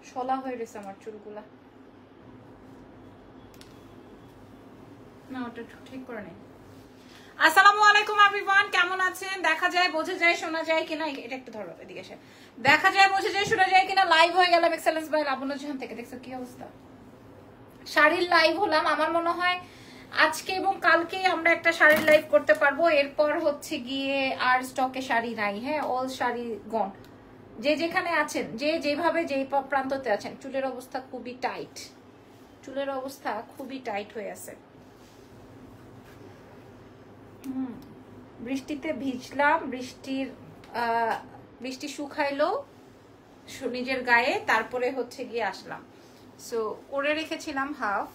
শলা হয়ে গেছে আমার চুলগুলা। না ওটা ঠিক করে নেই। আসসালামু আলাইকুম এভরিওয়ান, কেমন আছেন? দেখা যায় বোঝা যায় শোনা যায় কিনা, এটা একটু ধরো এদিকে এসে। দেখা যায় বোঝা যায় শোনা যায় কিনা লাইভ হয়ে গেলাম এক্সেলেন্স বাই লাবণ্য জাহান থেকে। দেখছো কি অবস্থা? শাড়ির লাইভ হলাম। আমার মনে হয় আজকে এবং কালকে আমরা একটা শাড়ির লাইভ করতে পারবো। এরপর হচ্ছে গিয়ে আর স্টকে শাড়ি নাই। হ্যাঁ, অল শাড়ি গন। যে যেখানে আছেন, যে যেভাবে যেই প্রান্ততে আছেন, চুলের অবস্থা খুবই টাইট। চুলের অবস্থা খুবই টাইট হয়ে আছে। বৃষ্টিতে ভিজলাম, বৃষ্টি শুকাইলো নিজের গায়ে, তারপরে হচ্ছে গিয়ে আসলাম। সো করে রেখেছিলাম হাফ,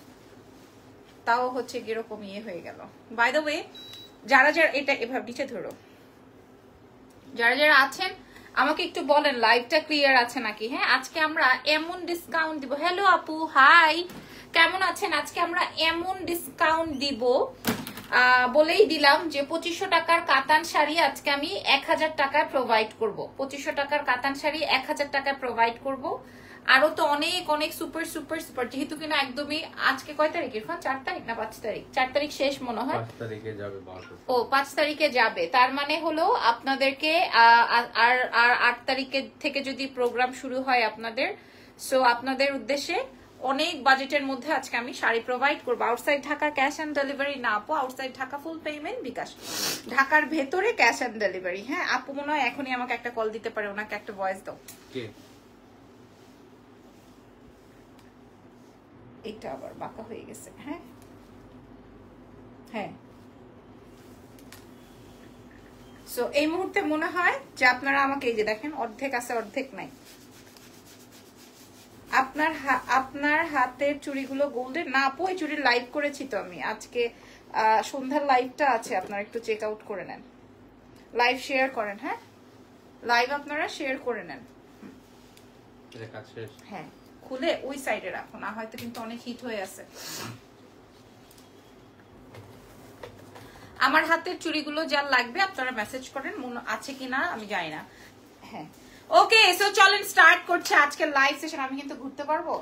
তাও হচ্ছে কিরকম ইয়ে হয়ে গেল। বাই দ্য ওয়ে, যারা যারা এটা এভাবে নিচে ধরো, যারা যারা আছেন আমাকে একটু বলেন লাইভটা ক্লিয়ার আছে নাকি। হ্যাঁ, আজকে আমরা এমন ডিসকাউন্ট দিব। হ্যালো আপু, হাই, কেমন আছেন? আজকে আমরা এমন ডিসকাউন্ট দিব, বলেই দিলাম যে 2500 টাকার কাতান শাড়ি আজকে আমি 1000 টাকায় প্রোভাইড করব। 2500 টাকার কাতান শাড়ি 1000 টাকায় প্রোভাইড করব। আরো তো অনেক অনেক সুপার সুপার সুপার, যেহেতু কিনা একদমই আজকে কয় তারিখ ইরফান? 4 তারিখ না 5 তারিখ? 4 তারিখ শেষ মনে হয়। 5 তারিখে যাবে। ও 5 তারিখে যাবে, তার মানে হলো আপনাদেরকে আর 8 তারিখে থেকে যদি প্রোগ্রাম শুরু হয় আপনাদের, সো আপনাদের উদ্দেশ্যে অনেক বাজেটের মধ্যে আজকে আমি শাড়ি প্রোভাইড করবো। Outside Dhaka cash on delivery না আপু, আউটসাইড ঢাকা ফুল পেমেন্ট বিকাশ, ঢাকার ভেতরে ক্যাশ অন ডেলিভারি। হ্যাঁ আপু মনে হয় এখনই আমাকে একটা কল দিতে পারে, ওনাকে একটা ভয়েস দাও। এটা আবার বাঁকা হয়ে গেছে। হ্যাঁ হ্যাঁ, সো এই মুহূর্তে মনে হয় যে আপনারা আমাকে এই যে দেখেন, অর্ধেক আছে অর্ধেক নাই। আপনার হাতের চুড়িগুলো গোল্ডের না আপু? এই চুড়ির লাইভ করেছি তো আমি আজকে, সন্ধ্যার লাইভটা আছে, আপনারা একটু চেক আউট করে নেন। লাইভ শেয়ার করেন। হ্যাঁ, লাইভ আপনারা শেয়ার করে নেন। হ্যাঁ, খুলে ওই সাইডে রাখো, না হয়তো কিন্তু অনেক হিট হয়ে আছে। আমার হাতের চুড়িগুলো যা লাগবে আপনারা মেসেজ করেন, মনে আছে কিনা আমি জানি না। হ্যাঁ ওকে, সো চলেন স্টার্ট করছে আজকে লাইভ সেশন। আমি কিন্তু ঘুরতে পারবো।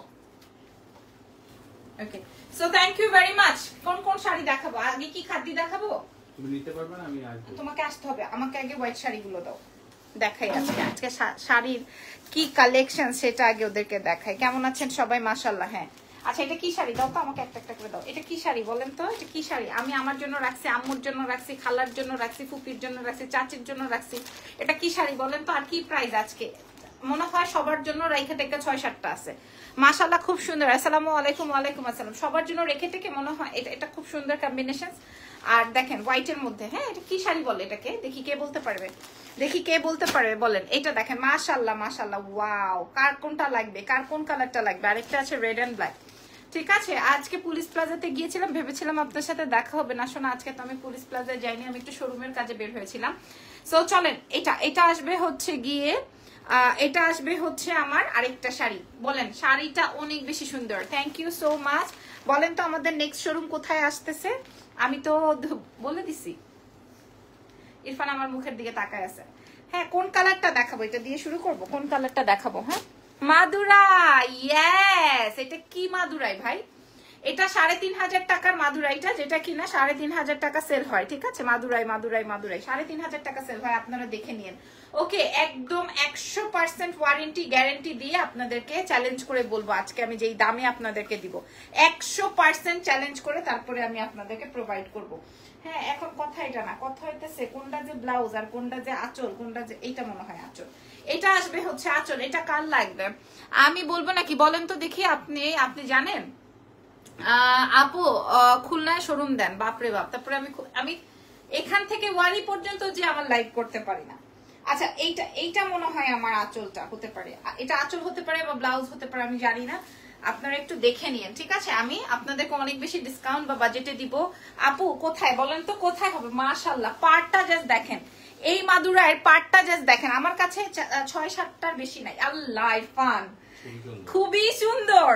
Okay, so thank you very much. কোন কোন শাড়ি দেখাবো? আগে কি খাদ্য দেখাবো? তুমি নিতে পারবে না, আমি আসবো। তোমাকে আসতে হবে, আমাকে আগে হোয়াইট শাড়িগুলো দাও, দেখাই আজকে আজকে শাড়ির কি কালেকশন সেটা আগে ওদেরকে দেখাই। কেমন আছেন সবাই? মাশাআল্লাহ। হ্যাঁ আচ্ছা, এটা কি শাড়ি দাও তো আমাকে, একটা একটা করে দাও। এটা কি শাড়ি বলেন তো? এটা কি শাড়ি? আমি আমার জন্য রাখছি, আম্মুর জন্য রাখছি, খালার জন্য রাখছি, ফুপির জন্য রাখছি, চাচির জন্য রাখছি। এটা কি শাড়ি বলেন তো? আর কি প্রাইস আজকে? মনে হয় সবার জন্য রেখে টেকে 6-7টা আছে। মাশাআল্লাহ, খুব সুন্দর। আসসালামু আলাইকুম। ওয়ালাইকুম আসসালাম। সবার জন্য রেখে টেকে মনে হয় এটা খুব সুন্দর কম্বিনেশন। আর দেখেন হোয়াইটের মধ্যে। হ্যাঁ, এটা কি শাড়ি বলে এটাকে? দেখি কে বলতে পারবে, দেখি কে বলতে পারবে, বলেন। এটা দেখেন, মাশাআল্লাহ মাশাআল্লাহ, ওয়াও। কার কোনটা লাগবে, কার কোন কালারটা লাগবে? আরেকটা আছে রেড এন্ড ব্ল্যাক। ঠিক আছে, আজকে পুলিশ প্লাজাতে গিয়েছিলাম, ভেবেছিলাম আপনার সাথে দেখা হবে না। শোনা, আজকে তো আমি পুলিশ প্লাজায় যাইনি, আমি একটু শোরুমের কাজে বের হয়েছিলাম। সো চলেন, এটা আসবে হচ্ছে গিয়ে, এটা আসবে হচ্ছে আমার আরেকটা শাড়ি। বলেন, শাড়িটা অনেক বেশি সুন্দর। Thank you so much. বলেন তো আমাদের নেক্সট শোরুম কোথায় আসতেছে? আমি তো বলে দিছি। ইরফান আমার মুখের দিকে তাকায় আছে। হ্যাঁ, কোন কালারটা দেখাবো? এটা দিয়ে শুরু করব। কোন কালারটা দেখাবো? হ্যাঁ, মাদুরাই। ইয়েস, এটা কি মাদুরাই ভাই? এটা 3500 টাকার মাদুরাইটা, যেটা কিনা 3500 টাকা সেল হয়। ঠিক আছে, মাদুরাই মাদুরাই মাদুরাই 3500 টাকা সেল হয়, আপনারা দেখে নিন। ওকে, একদম 100% ওয়ারেন্টি গ্যারান্টি দিয়ে আপনাদেরকে চ্যালেঞ্জ করে বলবো আজকে আমি যেই দামে আপনাদেরকে দিব, 100% চ্যালেঞ্জ করে তারপরে আমি আপনাদেরকে প্রোভাইড করব। হ্যাঁ, এখন কথা এটা না, কথা হইতেছে কোনটা যে ব্লাউজ আর কোনটা যে আঁচল, কোনটা যে, এইটা মনে হয় আঁচল। এটা আসবে হচ্ছে আঁচল। এটা কার লাগবে আমি বলবো নাকি বলেন তো দেখি। আপনি জানেন আপু খুলনায় শোরুম দেন? বাপরে বাপ। তারপরে আমি এখান থেকে ওয়ারি পর্যন্ত যে আমার লাইভ করতে পারি না। আচ্ছা, এইটা মনে হয় আমার আঁচলটা হতে পারে, এটা আঁচল হতে পারে বা ব্লাউজ হতে পারে, আমি জানি না। আপনারা একটু দেখে নিন। ঠিক আছে, আমি আপনাদেরকে অনেক বেশি ডিসকাউন্ট বা বাজেটে দিব। আপু কোথায় বলেন তো, কোথায় হবে? মাশাআল্লাহ, পার্টটা জাস্ট দেখেন, এই মাদুরায়ের পার্টটা জাস্ট দেখেন। আমার কাছে 6-7টার বেশি নাই। আল্লাহ, ইরফান খুবই সুন্দর।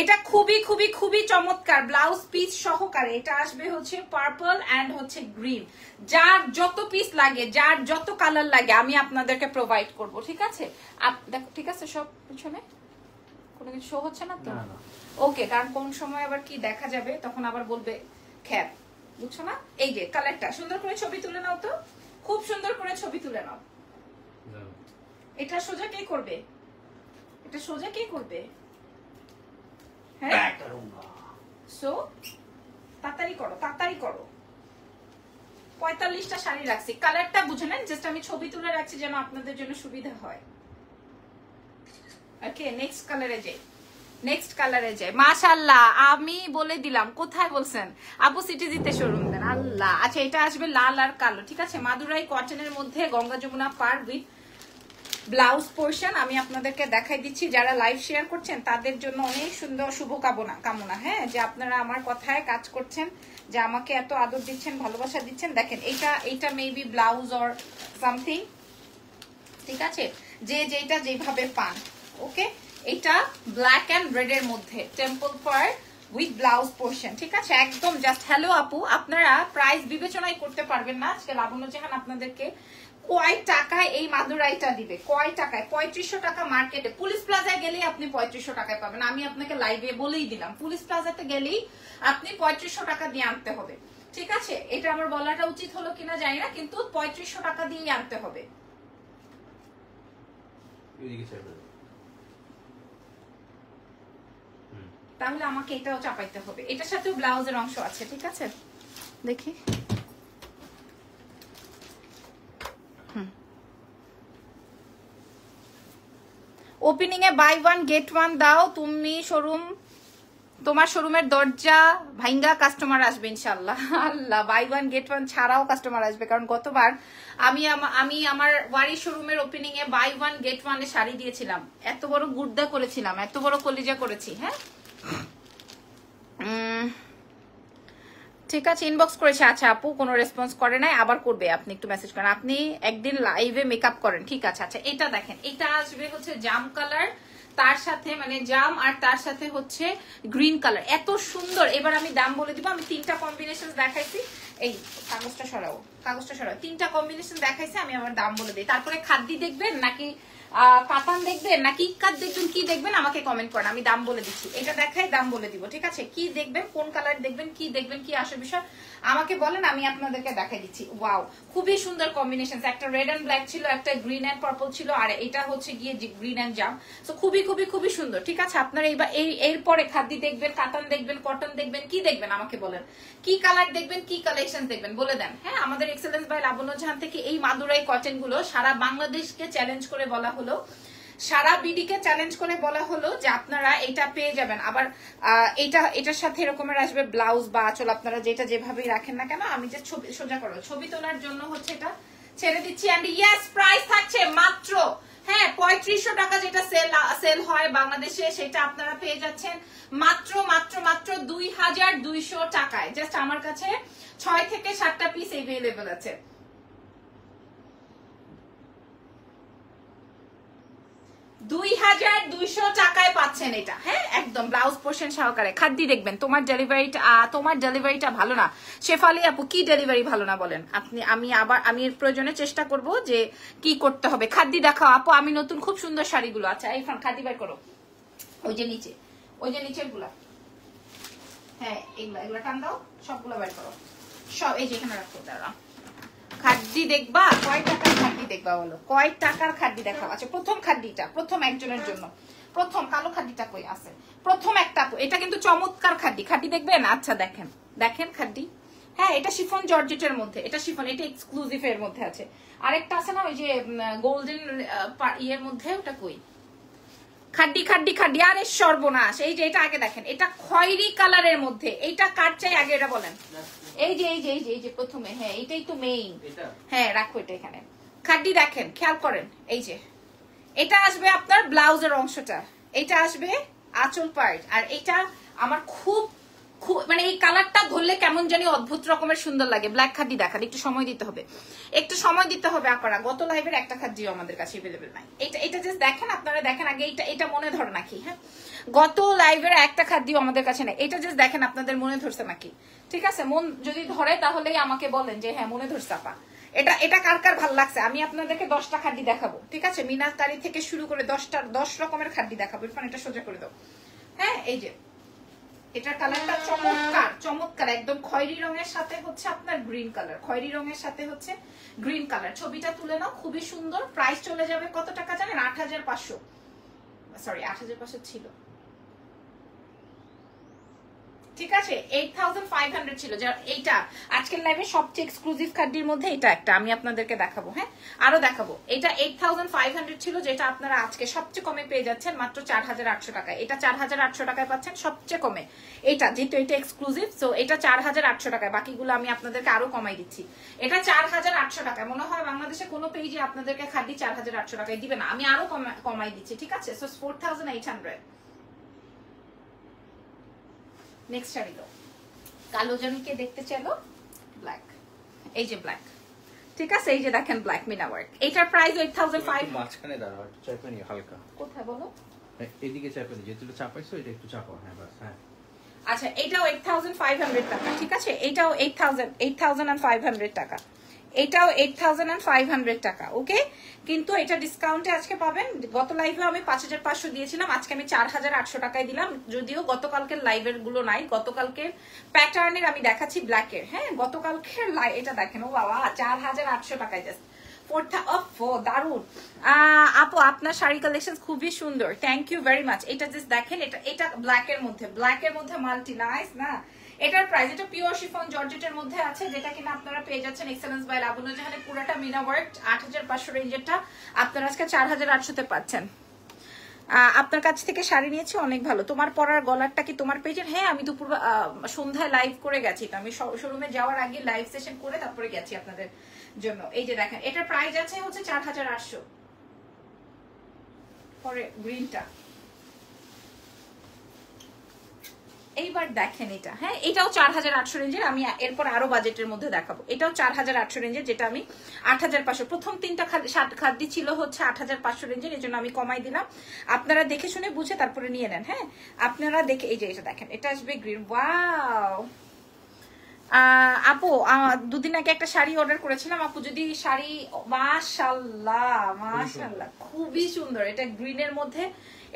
এটা খুবই খুবই খুবই চমৎকার, ব্লাউজ পিস সহকারে। এটা আসবে হচ্ছে পার্পল এন্ড হচ্ছে গ্রিন। যার যত পিস লাগে, যার যত কালার লাগে আমি আপনাদেরকে প্রোভাইড করব। ঠিক আছে, দেখো ঠিক আছে সব পিছনে কোনো কিছু শো হচ্ছে না তো? না না ওকে, কারণ কোন সময় আবার কি দেখা যাবে তখন আবার বলবে খ্যাত, বুঝছো না? এই যে কালারটা সুন্দর করে ছবি তুলে নাও তো, খুব সুন্দর করে ছবি তুলে নাও। জানো। এটা সোজা কে করবে? এটা সোজা কে করবে? হ্যাঁ সো তাড়াতাড়ি করো, তাড়াতাড়ি করো। 45টা শাড়ি রাখছি, কালারটা বুঝে নেন, জাস্ট আমি ছবি তুলে রাখছি যেন আপনাদের জন্য সুবিধা হয়। ওকে, নেক্সট কালারে যাই, নেক্সট কালারে যাই। মাশাআল্লাহ, আমি বলে দিলাম কোথায় বলছেন আপু সিটিজিতে শোরুম দেন। আল্লাহ, আচ্ছা এটা আসবে লাল আর কালো, ঠিক আছে? মাদুরাই কটনের মধ্যে গঙ্গা যমুনা পার উইথ ব্লাউজ পোর্শন আমি আপনাদেরকে দেখাই দিচ্ছি। যারা লাইভ শেয়ার করছেন তাদের জন্য অনেক সুন্দর শুভ কামনা, হ্যাঁ, যে আপনারা আমার কথায় কাজ করছেন, যে আমাকে এত আদর দিচ্ছেন, ভালোবাসা দিচ্ছেন। দেখেন এইটা মেবি ব্লাউজ অর সামথিং, ঠিক আছে? যে যেটা যেভাবে পান। ওকে, এটা ব্ল্যাক এন্ড রেড এর মধ্যে টেম্পল ফার উইথ ব্লাউজ পোর্শন, ঠিক আছে? একদম জাস্ট হ্যালো আপু, আপনারা প্রাইস বিবেচনাই করতে পারবেন না। আজকে লাবণ্য জাহান আপনাদেরকে কয় টাকায় এই মাদুরাইটা দিবে, কয় টাকায়? 3500 টাকা মার্কেটে। পুলিশ প্লাজায় গেলেই আপনি 3500 টাকায় পাবেন। আমি আপনাকে লাইভে বলেই দিলাম, পুলিশ প্লাজাতে গেলেই আপনি 3500 টাকা দিয়ে আনতে হবে, ঠিক আছে? এটা আমার বলাটা উচিত হলো কিনা জানি না, কিন্তু 3500 টাকা দিয়েই আনতে হবে। এদিকে চাইবে। তাহলে আমাকে এটাও চাপাইতে হবে, এটার সাথেও ব্লাউজের অংশ আছে, ঠিক আছে? দেখি, ওপেনিং এ বাই ওয়ান গেট ওয়ান দাও। তুমি শোরুম, তোমার শোরুমের দরজা ভাইঙ্গা কাস্টমার আসবে ইনশাআল্লাহ। আল্লাহ, বাই ওয়ান গেট ওয়ান ছাড়াও কাস্টমার আসবে, কারণ গতবার আমি আমার ওয়ারি শোরুমের ওপেনিং এ বাই ওয়ান গেট ওয়ান এ শাড়ি দিয়েছিলাম, এত বড় গুর্দা করেছিলাম, এত বড় কলিজা করেছি। হ্যাঁ, ঠিক আছে, ইনবক্স করেছে। আচ্ছা আপু কোনো রেসপন্স করে নাই, আবার করবে, আপনি একটু মেসেজ করেন, আপনি একদিন লাইভে মেকআপ করেন, ঠিক আছে? আচ্ছা এটা দেখেন, এটা আসবে হচ্ছে জাম কালার, তার সাথে মানে জাম আর তার সাথে হচ্ছে গ্রিন কালার, এত সুন্দর। এবার আমি দাম বলে দিব, আমি 3টা কম্বিনেশন দেখাইছি। এই কাগজটা সরাও, কাগজটা সরাও। 3টা কম্বিনেশন দেখাইছি, আমি আমার দাম বলে দিই। তারপরে খাদ্যি দেখবেন নাকি কাতান দেখবেন নাকি ইক্কাত দেখবেন, কি দেখবেন আমাকে কমেন্ট করেন, আমি দাম বলে দিচ্ছি। এটা দেখাই দাম বলে দিব, ঠিক আছে? কি দেখবেন, কোন কালার দেখবেন, কি দেখবেন, কি আসে বিষয় আমাকে বলেন, আমি আপনাদেরকে দেখাই দিচ্ছি। ওয়াও, খুবই সুন্দর কম্বিনেশন, একটা রেড এন্ড ব্ল্যাক ছিল, একটা গ্রিন এন্ড পার্পল ছিল, আর এটা হচ্ছে গিয়ে গ্রিন এন্ড জাম। সো খুবই খুবই খুবই সুন্দর, ঠিক আছে? আপনারা এইবার এরপরে খাদ্যি দেখবেন, কাতান দেখবেন, কটন দেখবেন, কি দেখবেন আমাকে বলেন, কি কালার দেখবেন, কি কালেকশন দেখবেন বলে দেন। হ্যাঁ, আমাদের এক্সেলেন্স বাই লাবণ্য জাহান থেকে এই মাদুরাই কটন গুলো সারা বাংলাদেশকে চ্যালেঞ্জ করে বলা হলো, সারা বিডিকে চ্যালেঞ্জ করে বলা হলো যে আপনারা এটা পেয়ে যাবেন। আবার এটার সাথে এরকমের আসবে ব্লাউজ বা আঁচল, আপনারা যেটা যেভাবেই রাখেন না কেন। আমি যে ছবি সোজা করো, ছবি তোলার জন্য হচ্ছে এটা ছেড়ে দিচ্ছি। এন্ড ইয়েস, প্রাইস থাকছে মাত্র, হ্যাঁ, 3500 টাকা, যেটা সেল হয় বাংলাদেশে, সেটা আপনারা পেয়ে যাচ্ছেন মাত্র মাত্র মাত্র 2200 টাকায়। জাস্ট আমার কাছে 6 থেকে 7টা পিস এভেলেবল আছে। 2200 টাকায় পাচ্ছেন এটা, হ্যাঁ, একদম ব্লাউজ পোর্শন সহকারে। খাদ্যি দেখবেন, তোমার ডেলিভারিটা ভালো না। শেফালি আপু, কি ডেলিভারি ভালো না বলেন আপনি? আমি এর প্রয়োজনে চেষ্টা করব যে কি করতে হবে। খাদ্যি দেখাও আপু, আমি নতুন খুব সুন্দর শাড়িগুলো। আচ্ছা এই ফ্রন্ট খাদ্যি বের করো, ওই যে নিচে, ওই যে নিচের গুলা, হ্যাঁ এগুলা টান দাও, সবগুলো বের করো, সব এই যে এখানে রাখো। দাঁড়া, খাদ্যি দেখবা, কয় টাকার খাদ্যি দেখবা বলো, কয় টাকার খাদ্যি দেখাও। আচ্ছা প্রথম খাদ্যিটা, প্রথম একজনের জন্য, প্রথম কালো খাদ্যিটা কই আছে, প্রথম একটা, এটা কিন্তু চমৎকার খাদ্যি দেখবেন। আচ্ছা দেখেন, দেখেন খাদ্যি, হ্যাঁ, এটা শিফন জর্জেটের মধ্যে, এটা শিফন, এটা এক্সক্লুসিভ এর মধ্যে আছে। আরেকটা আছে না ওই যে গোল্ডেন ইয়ের মধ্যে, ওটা কই? খাড্ডি খাড্ডি খাড্ডি, আরে সর্বনাশ। এই যে এটা আগে দেখেন, এটা খয়েরি কালারের মধ্যে, এইটা কার চাই আগে এটা বলেন। এই যে এই যে এই যে এই যে প্রথমে, হ্যাঁ এটাই তো মেইন, হ্যাঁ রাখো এটা এখানে। খাড্ডি দেখেন, খেয়াল করেন, এই যে এটা আসবে আপনার ব্লাউজের অংশটা, এটা আসবে আঁচল পার্ট, আর এটা আমার খুব মানে এই কালারটা ধরলে কেমন জানি অদ্ভুত রকমের সুন্দর লাগে। ব্ল্যাক খাদ্যি দেখান, একটু সময় দিতে হবে, একটু সময় দিতে হবে আপনারা। গত লাইভের একটা খাদ্যিও আমাদের কাছে अवेलेबल নাই। এটা জাস্ট দেখেন, আপনারা দেখেন আগে, এটা মনে ধরে নাকি? হ্যাঁ, গত লাইভের একটা খাদ্যিও আমাদের কাছে নাই, এটা জাস্ট দেখেন আপনাদের মনে ধরছে নাকি। ঠিক আছে, মন যদি ধরে তাহলেই আমাকে বলেন যে হ্যাঁ মনে ধরছে আপা। এটা এটা কার কার ভালো লাগছে? আমি আপনাদেরকে 10টা খাড্ডি দেখাবো, ঠিক আছে? মিনাকারি থেকে শুরু করে 10 রকমের খাড্ডি দেখাবো। ইরফান এটা সোজা করে দাও। হ্যাঁ, এই যে এটার কালারটা চমৎকার, চমৎকার একদম খয়েরি রঙের সাথে হচ্ছে আপনার গ্রিন কালার, খয়েরি রঙের সাথে হচ্ছে গ্রিন কালার। ছবিটা তুলে নাও, খুবই সুন্দর। প্রাইস চলে যাবে কত টাকা জানেন? 8500, সরি 8500 ছিল, ঠিক আছে? 8500 ছিল। এইটা আজকের লাইভে সবচেয়ে এক্সক্লুসিভ খাড্ডির মধ্যে এটা একটা আমি আপনাদেরকে দেখাবো। হ্যাঁ, আরো দেখাবো। এটা 8500 ছিল, যেটা আপনারা আজকে সবচেয়ে কমে পেয়ে যাচ্ছেন মাত্র 4800 টাকায়। এটা 4800 টাকায় পাচ্ছেন সবচেয়ে কমে। এটা যেহেতু এটা এক্সক্লুসিভ, সো এটা 4800 টাকায়। বাকিগুলো আমি আপনাদেরকে আরো কমাই দিচ্ছি। এটা 4800 টাকায়। মনে হয় বাংলাদেশে কোনো পেজে আপনাদেরকে খাড্ডি 4800 টাকায় দিবে না, আমি আরো কমাই দিচ্ছি, ঠিক আছে? সো 4800। নেক্সট শাড়ি তো কালো জামিকে দেখতে চাইলো, ব্ল্যাক, এই যে ব্ল্যাক, ঠিক আছে? এই যে দেখেন ব্ল্যাক মিনা ওয়ার্ক। এটার প্রাইস 8500। মাঝখানে দাঁড়াও, একটু চাপে নিও হালকা। কোথায় বলো? এদিকে চাপে নিও, যেগুলো চাপাইছো এটা একটু চাপাও। হ্যাঁ বাস, হ্যাঁ। আচ্ছা, এটাও 8500 টাকা, ঠিক আছে? এটাও 8500 টাকা। এটাও 8500 টাকা, ওকে? কিন্তু এটা ডিসকাউন্টে আজকে পাবেন। গত লাইভে আমি 5500 দিয়েছিলাম, আজকে আমি 4800 টাকায় দিলাম। যদিও গতকালকের লাইভের গুলো নাই, গতকালকের প্যাটার্নের আমি দেখাচ্ছি ব্ল্যাকের। হ্যাঁ, গতকালকের এটা দেখেন, ও বাবা 4800 টাকায় জাস্ট। দারুন আপু, আপনার শাড়ি কালেকশন খুবই সুন্দর, থ্যাংক ইউ ভেরি মাচ। এটা জাস্ট দেখেন, এটা ব্ল্যাকের মধ্যে মাল্টি নাইস না? এটার প্রাইস, এটা পিওর শিফন জর্জেটের মধ্যে আছে, যেটা কিনা আপনারা পেয়ে যাচ্ছেন এক্সেলেন্স বাই লাবণ্য জাহানে। পুরোটা মিনা ওয়ার্ক 8500 রেঞ্জেরটা আপনারা আজকে 4800 তে পাচ্ছেন। আপনার কাছ থেকে শাড়ি নিয়েছি, অনেক ভালো। তোমার পরার গলারটা কি তোমার পেজের? হ্যাঁ, আমি দুপুর সন্ধ্যায় লাইভ করে গেছি, তো আমি শোরুমে যাওয়ার আগে লাইভ সেশন করে তারপরে গেছি আপনাদের জন্য। এই যে দেখেন, এটার প্রাইস আছে হচ্ছে 4800। পরে গ্রিনটা, এইবার দেখেন এটা। হ্যাঁ, এটাও 4800 রেঞ্জের। আমি এরপর আরো বাজেটের মধ্যে দেখাবো। এটাও 4800 রেঞ্জের, যেটা আমি 8500। প্রথম 3টা খাদ্য ছিল হচ্ছে 8500 রেঞ্জের, এই জন্য আমি কমাই দিলাম। আপনারা দেখে শুনে বুঝে তারপরে নিয়ে নেন। হ্যাঁ, আপনারা দেখে, এই যে এটা দেখেন, এটা আসবে গ্রিন। ওয়াও আপু, 2 দিন আগে একটা শাড়ি অর্ডার করেছিলাম আপু, যদি শাড়ি, মাশাআল্লাহ মাশাআল্লাহ, খুবই সুন্দর। এটা গ্রিনের মধ্যে,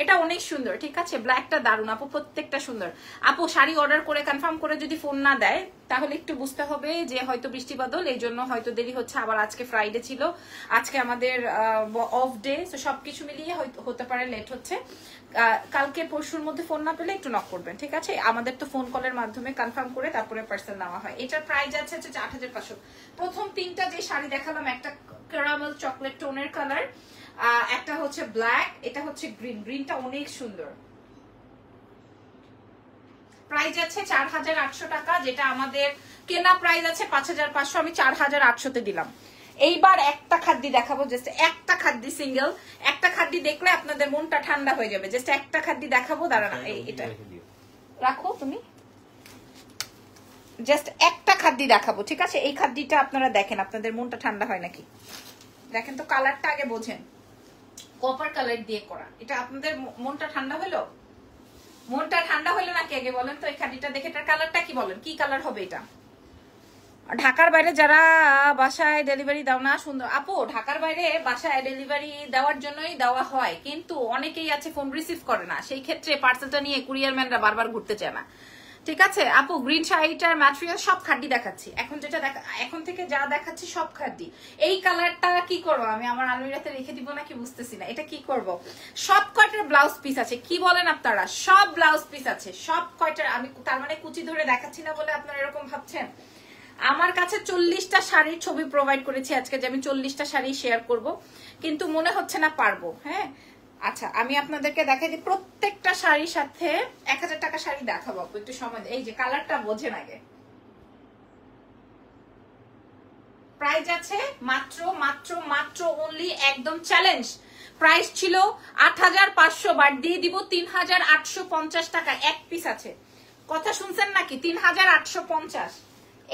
এটা অনেক সুন্দর, ঠিক আছে? ব্ল্যাকটা দারুন আপু, প্রত্যেকটা সুন্দর। আপু শাড়ি অর্ডার করে কনফার্ম করে যদি ফোন না দেয়, তাহলে একটু বুঝতে হবে যে হয়তো বৃষ্টি বাদল, এই জন্য হয়তো দেরি হচ্ছে। আবার আজকে ফ্রাইডে ছিল, আজকে আমাদের অফ ডে, তো সবকিছু মিলিয়ে হতে পারে লেট হচ্ছে। কালকে পরশুর মধ্যে ফোন না পেলে একটু নক করবেন, ঠিক আছে? আমাদের তো ফোন কলের মাধ্যমে কনফার্ম করে তারপরে পার্সেল নেওয়া হয়। এটার প্রাইস আছে 8500। প্রথম 3টা যে শাড়ি দেখালাম, একটা ক্যারামেল চকলেট টোনের কালার, একটা হচ্ছে ব্ল্যাক, এটা হচ্ছে গ্রিন। গ্রিনটা অনেক সুন্দর। প্রাইস আছে 4800 টাকা, যেটা আমাদের কেনা প্রাইস আছে 5500, আমি 4800 তে দিলাম। এইবার একটা খাদ্য দেখাবো, জাস্ট একটা খাদ্য, সিঙ্গেল একটা খাদ্য দেখলে আপনাদের মনটা ঠান্ডা হয়ে যাবে। জাস্ট একটা খাদ্য দেখাবো, দাঁড়ান এটা রাখো তুমি, জাস্ট একটা খাদ্য দেখাবো, ঠিক আছে? এই খাদ্যটা আপনারা দেখেন, আপনাদের মনটা ঠান্ডা হয় নাকি দেখেন তো। কালারটা আগে বোঝেন, কপার কালার দিয়ে করা। এটা আপনাদের মনটা ঠান্ডা হলো? মনটা ঠান্ডা হলো নাকি আগে বলেন তো? এই খাদ্যটা দেখে এটার কালারটা কি বলেন, কি কালার হবে এটা? ঢাকার বাইরে যারা বাসায় ডেলিভারি দাও না, সুন্দর আপু, ঢাকার বাইরে বাসায় ডেলিভারি দেওয়ার জন্যই দেওয়া হয়, কিন্তু অনেকেই আছে ফোন রিসিভ করে না, সেই ক্ষেত্রে পার্সেলটা নিয়ে কুরিয়ার ম্যানরা বারবার ঘুরতে চায় না, ঠিক আছে? আপু গ্রিন শাড়িটার ম্যাটেরিয়াল সব খাদ্য দেখাচ্ছি এখন, যেটা এখন থেকে যা দেখাচ্ছি সব খাদ্য। এই কালারটা কি করবো আমি, আমার আলমিরাতে রেখে দিব নাকি বুঝতেছি না। এটা কি করব? সব কয়টার ব্লাউজ পিস আছে, কি বলেন আপনারা? সব ব্লাউজ পিস আছে, সব কয়টার। আমি তার মানে কুচি ধরে দেখাচ্ছি না বলে আপনারা এরকম ভাবছেন? আমার কাছে 40টা শাড়ির ছবি প্রোভাইড করেছি আজকে, যে আমি 40টা শাড়ি শেয়ার করব, কিন্তু মনে হচ্ছে না পারবো। হ্যাঁ, আচ্ছা আমি আপনাদেরকে দেখাই দিই। প্রত্যেকটা শাড়ির সাথে 1000 টাকা শাড়ি দেখাবো, একটু সময়। এই যে কালারটা বোঝেন আগে। প্রাইস আছে মাত্র মাত্র মাত্র অনলি, একদম চ্যালেঞ্জ প্রাইস ছিল 8500, বাট দিয়ে দিব 3850 টাকা। এক পিস আছে, কথা শুনছেন নাকি? 3850।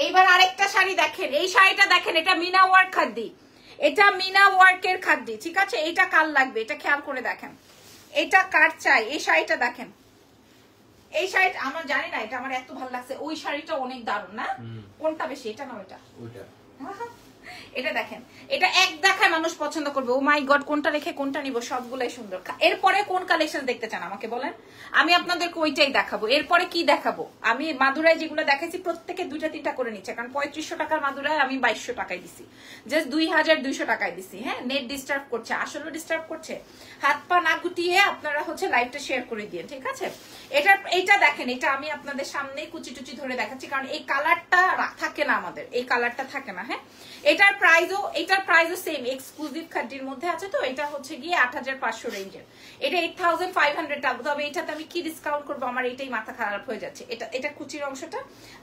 এইবার আরেকটা শাড়ি দেখেন, এই শাড়িটা দেখেন, এটা মিনা ওয়ার্ক খাদ্য, এটা মিনা ওয়ার্কের খাদ্য, ঠিক আছে? এটা কার লাগবে এটা খেয়াল করে দেখেন, এটা কার চাই? এই শাড়িটা দেখেন, এই শাড়িটা আমার জানি না, এটা আমার এত ভালো লাগছে। ওই শাড়িটা অনেক দারুণ না? কোনটা বেশি, এটা না ওইটা? ওইটা। এটা দেখেন, এটা এক দেখায় মানুষ পছন্দ করবে। ও মাই গড, কোনটা রেখে কোনটা নিব, সবগুলাই সুন্দর। এরপরে কোন কালেকশন দেখতে চান আমাকে বলেন, আমি আপনাদেরকে ওইটাই দেখাবো। এরপরে কি দেখাবো, আমি মাদুরাই যেগুলো দেখাইছি প্রত্যেকে 2টা-3টা করে নিচ্ছে, কারণ 3500 টাকার মাদুরাই আমি 2200 টাকায় দিছি, জাস্ট 2200 টাকায় দিছি। হ্যাঁ, নেট ডিস্টার্ব করছে, আসলে ডিস্টার্ব করছে, হাত পা না গুটিয়ে আপনারা হচ্ছে লাইভটা শেয়ার করে দিয়ে, ঠিক আছে। এইটা দেখেন, এটা আমি আপনাদের সামনেই কুচি টুচি ধরে দেখাচ্ছি, কারণ এই কালারটা থাকে না আমাদের, এই কালারটা থাকে না। হ্যাঁ, এটার প্রাইসও সেম, এক্সক্লুসিভ খাদ্যের মধ্যে আছে। তো এটা হচ্ছে গিয়ে 8500 রেঞ্জের, এটা 8500 টাকা। তবে এটাতে আমি কি ডিসকাউন্ট করবো, আমার এটাই মাথা খারাপ হয়ে যাচ্ছে। এটা কুচির অংশটা,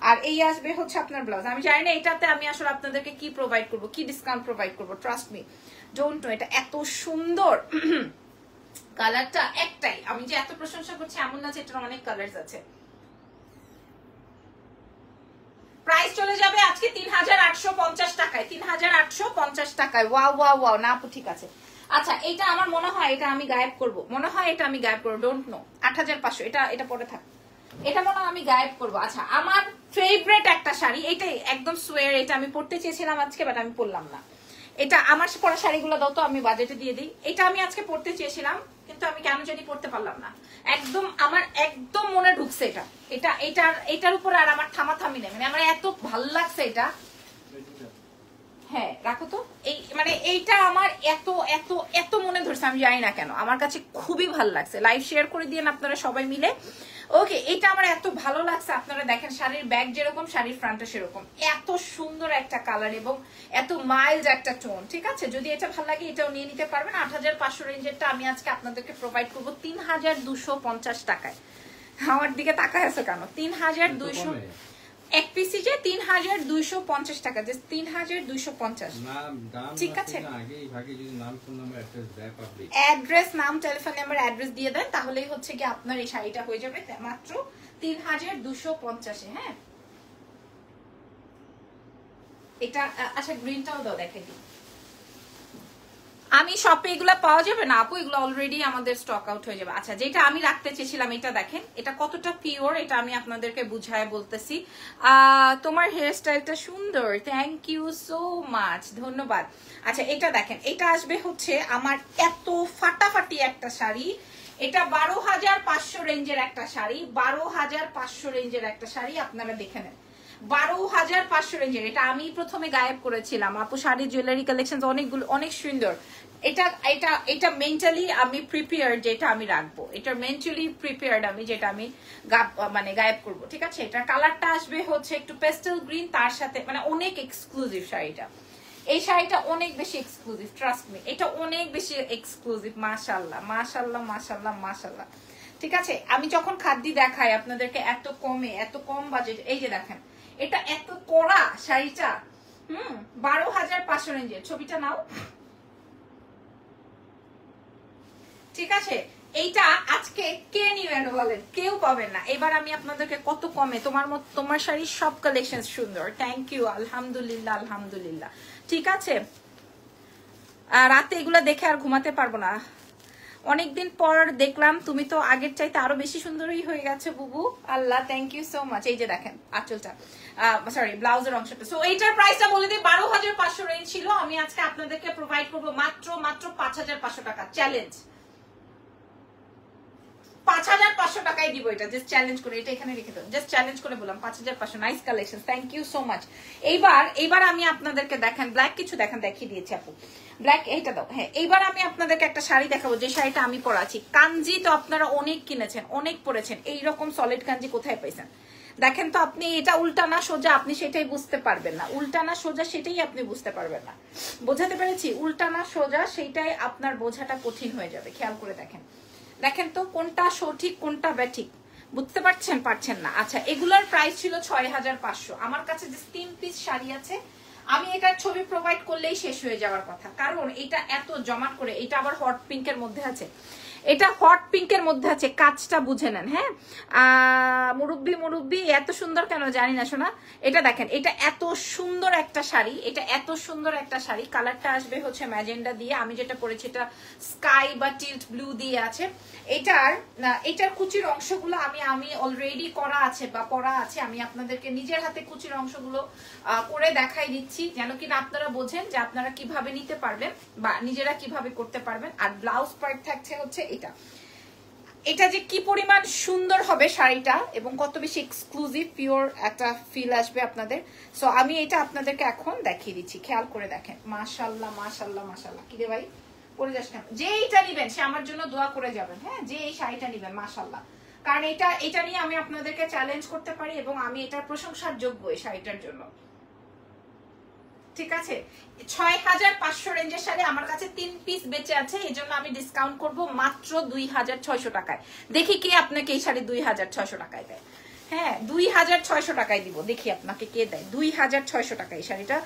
আর এই আসবে হচ্ছে আপনার ব্লাউজ। আমি জানি না এটাতে আমি আসলে আপনাদেরকে কি প্রোভাইড করবো, কি ডিসকাউন্ট প্রোভাইড করবো, ট্রাস্ট মি, ডোন্ট নো। এটা এত সুন্দর কালারটা একটাই, আমি যে এত প্রশংসা করছি এমন না যে এটার অনেক কালার আছে। প্রাইস চলে যাবে আজকে 3850 টাকায়, 3850 টাকায়। ওয়াও ওয়াও ওয়াও, না আপু ঠিক আছে। আচ্ছা, এটা আমার মনে হয় এটা আমি গায়েব করব, ডোন্ট নো। 8500, এটা পরে থাক, এটা মনে হয় আমি গায়েব করবো। আচ্ছা, আমার ফেভারিট একটা শাড়ি, এটাই একদম সোয়ার, এটা আমি পরতে চেয়েছিলাম আজকে, বাট আমি পরলাম না। এটা আমার পরা শাড়িগুলো দাও তো, আমি বাজেটে দিয়ে দিই। এটা আমি আজকে পরতে চেয়েছিলাম, কিন্তু আমি কেন জানি পরতে পারলাম না। একদম আমার একদম মনে ঢুকছে এটা, এটার উপর আর আমার থামাথামি নেই, মানে আমার এত ভালো লাগছে এটা। হ্যাঁ রাখো তো, এই মানে এইটা আমার এত এত এত মনে ধরছে, আমি জানি না কেন, আমার কাছে খুবই ভালো লাগছে। লাইভ শেয়ার করে দিয়েন আপনারা সবাই মিলে। ওকে, এটা আমার এত ভালো লাগছে। আপনারা দেখেন, শাড়ির ব্যাগ যেরকম, শাড়ির ফ্রন্টটা সেরকম, এত সুন্দর একটা কালার এবং এত মাইল্ড একটা টোন, ঠিক আছে। যদি এটা ভালো লাগে এটাও নিয়ে নিতে পারবেন। 8500 রেঞ্জেরটা আমি আজকে আপনাদেরকে প্রোভাইড করবো 3250 টাকায়। আমার দিকে তাকায় আছো কেন? 3200 এক পিসি যে 3250 টাকা, জাস্ট 3250। ঠিক আছে, অ্যাড্রেস, নাম, টেলিফোন নাম্বার, অ্যাড্রেস দিয়ে দেন, তাহলেই হচ্ছে কি আপনার এই শাড়িটা হয়ে যাবে মাত্র 3250। হ্যাঁ, এটা আচ্ছা গ্রিনটাও দাও, দেখে দিই আমি। শপে এগুলা পাওয়া যাবে না আপু, এগুলো অলরেডি আমাদের স্টক আউট হয়ে যাবে। আচ্ছা, যেটা আমি রাখতে চেয়েছিলাম, এটা দেখেন, এটা কতটা পিওর, এটা আমি আপনাদেরকে বুঝায় বলতেছি। তোমার হেয়ার স্টাইলটা সুন্দর, থ্যাংক ইউ সো মাচ, ধন্যবাদ। আচ্ছা, এটা দেখেন, এটা আসবে হচ্ছে আমার এত ফাটাফাটি একটা শাড়ি। এটা 12500 রেঞ্জের একটা শাড়ি, 12500 রেঞ্জের একটা শাড়ি, আপনারা দেখে নেন। 12500 রেঞ্জের, এটা আমি প্রথমে গায়েব করেছিলাম আপু। শাড়ি জুয়েলারি কালেকশন অনেকগুলো, অনেক সুন্দর। এটা মেন্টালি আমি প্রিপেয়ার্ড, যেটা আমি রাখবো, এটা মেন্টালি প্রিপেয়ার্ড আমি, যেটা আমি মানে গায়েব করব, ঠিক আছে। এটা কালারটা আসবে হচ্ছে একটু পেস্টেল গ্রিন, তার সাথে মানে অনেক এক্সক্লুসিভ শাড়িটা। এই শাড়িটা অনেক বেশি এক্সক্লুসিভ, ট্রাস্ট মি, এটা অনেক বেশি এক্সক্লুসিভ। মাশাআল্লাহ মাশাআল্লাহ মাশাআল্লাহ মাশাআল্লাহ, ঠিক আছে। আমি যখন খাদ্য দেখাই আপনাদেরকে এত কমে, এত কম বাজেট, এই যে দেখেন, এটা এত কড়া শাড়িটা, 12500 রেঞ্জের। ছবিটা নাও, ঠিক আছে। এইটা আজকে কে নিবেন বলেন? কেউ পাবেন না। এবার আমি আপনাদেরকে কত কমে, তোমার শাড়ির সব কালেকশন সুন্দর, থ্যাংক ইউ, আলহামদুলিল্লাহ আলহামদুলিল্লাহ, ঠিক আছে। রাতে এগুলা দেখে আর ঘুমাতে পারবো না। অনেকদিন পর দেখলাম, তুমি তো আগের চাইতে আরো বেশি সুন্দরই হয়ে গেছে বুবু, আল্লাহ, থ্যাংক ইউ সো মাচ। এই যে দেখেন আঁচলটা, সরি ব্লাউজের অংশটা। সো এইটার প্রাইসটা বলে দিই, 12500 রেঞ্জ ছিল, আমি আজকে আপনাদেরকে প্রোভাইড করবো মাত্র 5500 টাকা। চ্যালেঞ্জ, 5500 টাকায় দিব এটা, জাস্ট চ্যালেঞ্জ করে। এটা এখানে রেখে দাও, জাস্ট চ্যালেঞ্জ করে বললাম 5500। Nice collection, thank you so much. এইবার আমি আপনাদেরকে দেখেন, ব্ল্যাক কিছু দেখেন, দেখিয়ে দিয়েছি আপু, ব্ল্যাক এইটা দাও। হ্যাঁ, এইবার আমি আপনাদেরকে একটা শাড়ি দেখাবো, যে শাড়িটা আমি পরাছি। কাঞ্জি তো আপনারা অনেক কিনেছেন, অনেক পরেছেন, এইরকম সলিড কাঞ্জি কোথায় পাইছেন? দেখেন তো আপনি, এটা উল্টা না সোজা, আপনি সেটাই বুঝতে পারবেন না। উল্টা না সোজা সেটাই আপনি বুঝতে পারবেন না, বোঝাতে পেরেছি? উল্টা না সোজা সেইটাই আপনার বোঝাটা কঠিন হয়ে যাবে। খেয়াল করে দেখেন, দেখেন তো কোনটা সঠিক কোনটা ব্যাঠিক, বুঝতে পারছেন না। আচ্ছা, এগুলোর প্রাইস ছিল 6500। আমার কাছে যে 3 পিস শাড়ি আছে, আমি এটার ছবি প্রোভাইড করলেই শেষ হয়ে যাওয়ার কথা, কারণ এটা এত জমাট করে, এটা আবার হট পিঙ্কের মধ্যে আছে। এটা হট পিঙ্কের মধ্যে আছে, কাজটা বুঝে নেন। হ্যাঁ মুরব্বি এত সুন্দর কেন জানি না শোনা। এটা দেখেন, এটা এত সুন্দর একটা শাড়ি, এটা এত সুন্দর একটা শাড়ি। কালারটা আসবে হচ্ছে ম্যাজেন্ডা দিয়ে, আমি যেটা পরেছি এটা স্কাই বা টিল্ট ব্লু দিয়ে আছে। এটার কুচির অংশগুলো আমি অলরেডি করা আছে বা পরা আছে, আমি আপনাদেরকে নিজের হাতে কুচির অংশগুলো করে দেখাই দিচ্ছি, যেন কিনা আপনারা বোঝেন যে আপনারা কিভাবে নিতে পারবেন বা নিজেরা কিভাবে করতে পারবেন। আর ব্লাউজ পার্ট থাকছে হচ্ছে এটা যে কি পরিমাণ সুন্দর হবে শাড়িটা এবং কত বেশি এক্সক্লুসিভ পিওর একটা ফিল আসবে আপনাদের। সো আমি এটা আপনাদেরকে এখন দেখিয়ে দিচ্ছি, খেয়াল করে দেখেন। মাশাআল্লাহ মাশাআল্লাহ মাশাআল্লাহ। কি রে ভাই পরে যাস কেন? যে এইটা নিবেন সে আমার জন্য দোয়া করে যাবেন। হ্যাঁ, যে এই শাড়িটা নিবেন মাশাআল্লাহ, কারণ এটা নিয়ে আমি আপনাদেরকে চ্যালেঞ্জ করতে পারি এবং আমি এটার প্রশংসার যোগ্য এই শাড়িটার জন্য। ঠিক আছে, 6500 রেঞ্জের শাড়ি আমার কাছে 3 পিস বেঁচে আছে, এই জন্য আমি ডিসকাউন্ট করব মাত্র 2600 টাকায়। দেখি কে আপনাকে এই শাড়ি 2600 টাকায় দেয়। হ্যাঁ 2600 টাকায় দিব, দেখি আপনাকে কে দেয় 2600 টাকা। এই শাড়িটা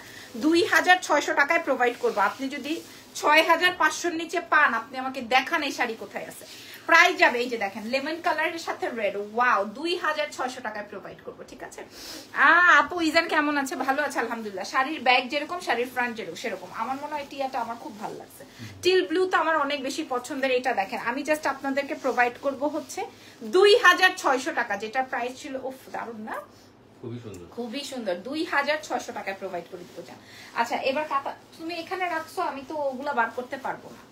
2600 টাকায় প্রোভাইড করবো। আপনি যদি 6500 নিচে পান, আপনি আমাকে দেখান এই শাড়ি কোথায় আছে। প্রাইস যাবে এই যে দেখেন লেমন কালারের সাথে রেড, ওয়াও 2600 টাকায় প্রোভাইড করবো। ঠিক আছে আপু ইজান কেমন আছে? ভালো আছে আলহামদুলিল্লাহ। শাড়ির ব্যাগ যেরকম শাড়ির ফ্রন্ট যেরকম সেরকম। আমার মনে হয় টিয়াটা আমার খুব ভালো লাগছে, টিল ব্লু তো আমার অনেক বেশি পছন্দের। এটা দেখেন আমি জাস্ট আপনাদেরকে প্রোভাইড করব হচ্ছে 2600 টাকা, যেটা প্রাইস ছিল উফ দারুন না, খুবই সুন্দর 2600 টাকায় প্রোভাইড করে দিতে চান। আচ্ছা এবার কাতা তুমি এখানে রাখছো, আমি তো ওগুলা বার করতে পারবো না।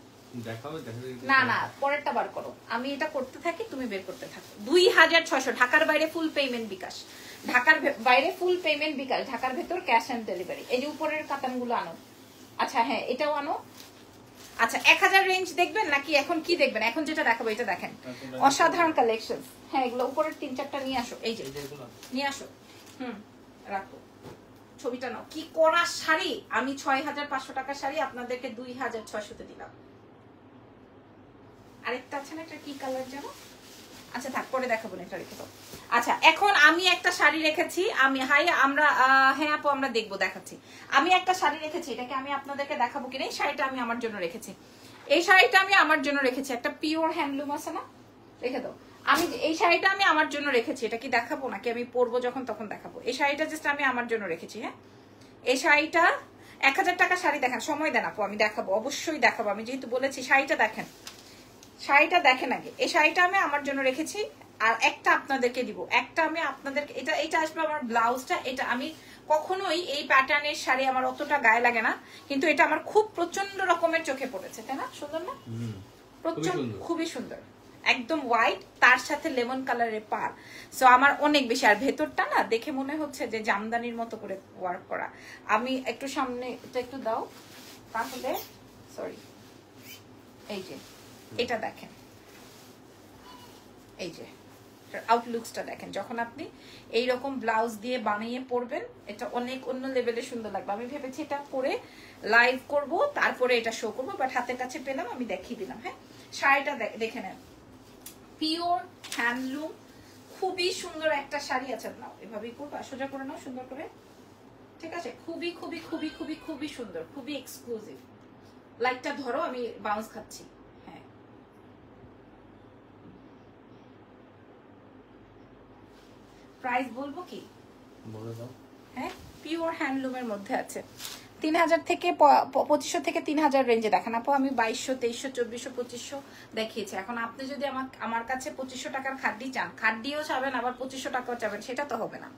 না পরেরটা বার করো, আমি এটা করতে থাকি তুমি বের করতে থাকো। 2600 ঢাকার বাইরে ফুল পেমেন্ট বিকাশ, ঢাকার বাইরে ফুল পেমেন্ট বিকাশ, ঢাকার ভেতর ক্যাশ অন ডেলিভারি। এই যে উপরের কাতানগুলো আনো। আচ্ছা হ্যাঁ এটাও আনো। আচ্ছা 1000 রেঞ্জ দেখবেন নাকি এখন কি দেখবেন? এখন যেটা দেখাবো এটা দেখেন, অসাধারণ কালেকশন। হ্যাঁ এগুলো উপরের 3-4টা নিয়ে আসো, এই যে নিয়ে আসো। রাখো ছবিটা নাও। কি করা শাড়ি, আমি 6500 টাকার শাড়ি আপনাদেরকে 2600 দিলাম। আরেকটা আছে না, এটা কি কালার জানো? আচ্ছা থাক পরে দেখাবো না, এটা রেখে দাও। আচ্ছা এখন আমি একটা শাড়ি রেখেছি, আমি হ্যাঁ আপু আমরা দেখবো, দেখাচ্ছি। আমি একটা শাড়ি রেখেছি, এটাকে আমি আপনাদেরকে দেখাবো কিনা। এই শাড়িটা আমি আমার জন্য রেখেছি, এই শাড়িটা আমি আমার জন্য রেখেছি। একটা পিওর হ্যান্ডলুম আছে না, রেখে দাও। আমি এই শাড়িটা আমি আমার জন্য রেখেছি, এটা কি দেখাবো নাকি আমি পরবো যখন তখন দেখাবো? এই শাড়িটা জাস্ট আমি আমার জন্য রেখেছি। হ্যাঁ এই শাড়িটা 1000 টাকা শাড়ি। দেখেন সময় দেন আপু, আমি দেখাবো, অবশ্যই দেখাবো। আমি যেহেতু বলেছি শাড়িটা দেখেন, শাড়িটা দেখেন আগে। এই শাড়িটা আমি আমার জন্য রেখেছি, আর একটা আপনাদেরকে দিব। একটা আমি আপনাদেরকে এটা আসবে আমার ব্লাউজটা। এটা আমি কখনোই এই প্যাটার্নের শাড়ি আমার অতটা গায়ে লাগে না, কিন্তু এটা আমার খুব প্রচন্ড রকমের চোখে পড়েছে, তাই না? সুন্দর না? প্রচন্ড, খুবই সুন্দর, একদম হোয়াইট, তার সাথে লেমন কালারের পার। সো আমার অনেক বেশি। আর ভেতরটা না দেখে মনে হচ্ছে যে জামদানির মতো করে ওয়ার্ক করা। আমি একটু সামনে এটা একটু দাও তাহলে, সরি এই যে এটা দেখেন, এই যে আউটলুকসটা দেখেন। যখন আপনি এইরকম ব্লাউজ দিয়ে বানিয়ে পরবেন, এটা অনেক অন্য লেভেলে সুন্দর লাগবে। আমি ভেবেছি এটা পরে লাইভ করব, তারপরে এটা শো করবো, বাট হাতের কাছে পেলাম, আমি দেখিয়ে দিলাম। হ্যাঁ শাড়িটা দেখে নেন, পিওর হ্যান্ডলুম, খুবই সুন্দর একটা শাড়ি আছে। নাও এভাবেই করবো, সোজা করে নাও সুন্দর করে। ঠিক আছে, খুবই খুবই খুবই খুবই খুবই সুন্দর, খুবই এক্সক্লুসিভ। লাইটটা ধরো, আমি বাউন্স খাচ্ছি। হ্যাঁ প্রাইস বলবো কি? বলে দাও। হ্যাঁ পিওর হ্যান্ডলুমের মধ্যে আছে 3000 থেকে 2500 থেকে 3000 রেঞ্জে দেখেন আপু। আমি 2200, 2300, 2400, 2500 দেখিয়েছি। এখন আপনি যদি আমার কাছে 2500 টাকার খাড্ডি চান, খাড্ডিও চাবেন আবার 2500 টাকাও চাবেন, সেটা তো হবে না।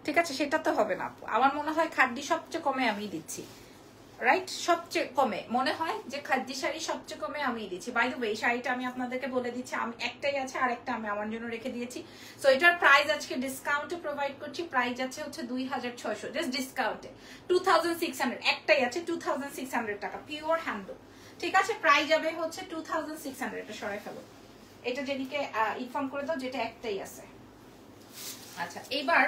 ঠিক আছে, সেটা তো হবে না আপু। আমার মনে হয় খাড্ডি সবচেয়ে কমে আমি দিচ্ছি, রাইট? সবচেয়ে কমে মনে হয় যে খাদ্যি শাড়ি সবচেয়ে কমে আমি দিচ্ছি। বাই দ্য ওয়ে এই শাড়িটা আমি আপনাদেরকে বলে দিচ্ছি, আমি একটাই আছে, আর একটা আমি আমার জন্য রেখে দিয়েছি। সো এটার প্রাইস আজকে ডিসকাউন্টে প্রোভাইড করছি। প্রাইস আছে হচ্ছে 2600, জাস্ট ডিসকাউন্টে 2600। একটাই আছে 2600 টাকা, পিওর হ্যান্ডলুম। ঠিক আছে, প্রাইস যাবে হচ্ছে 2600। এটা সরাই ফেলো, এটা যেদিকে ইনফর্ম করে দাও যেটা একটাই আছে। আচ্ছা এবার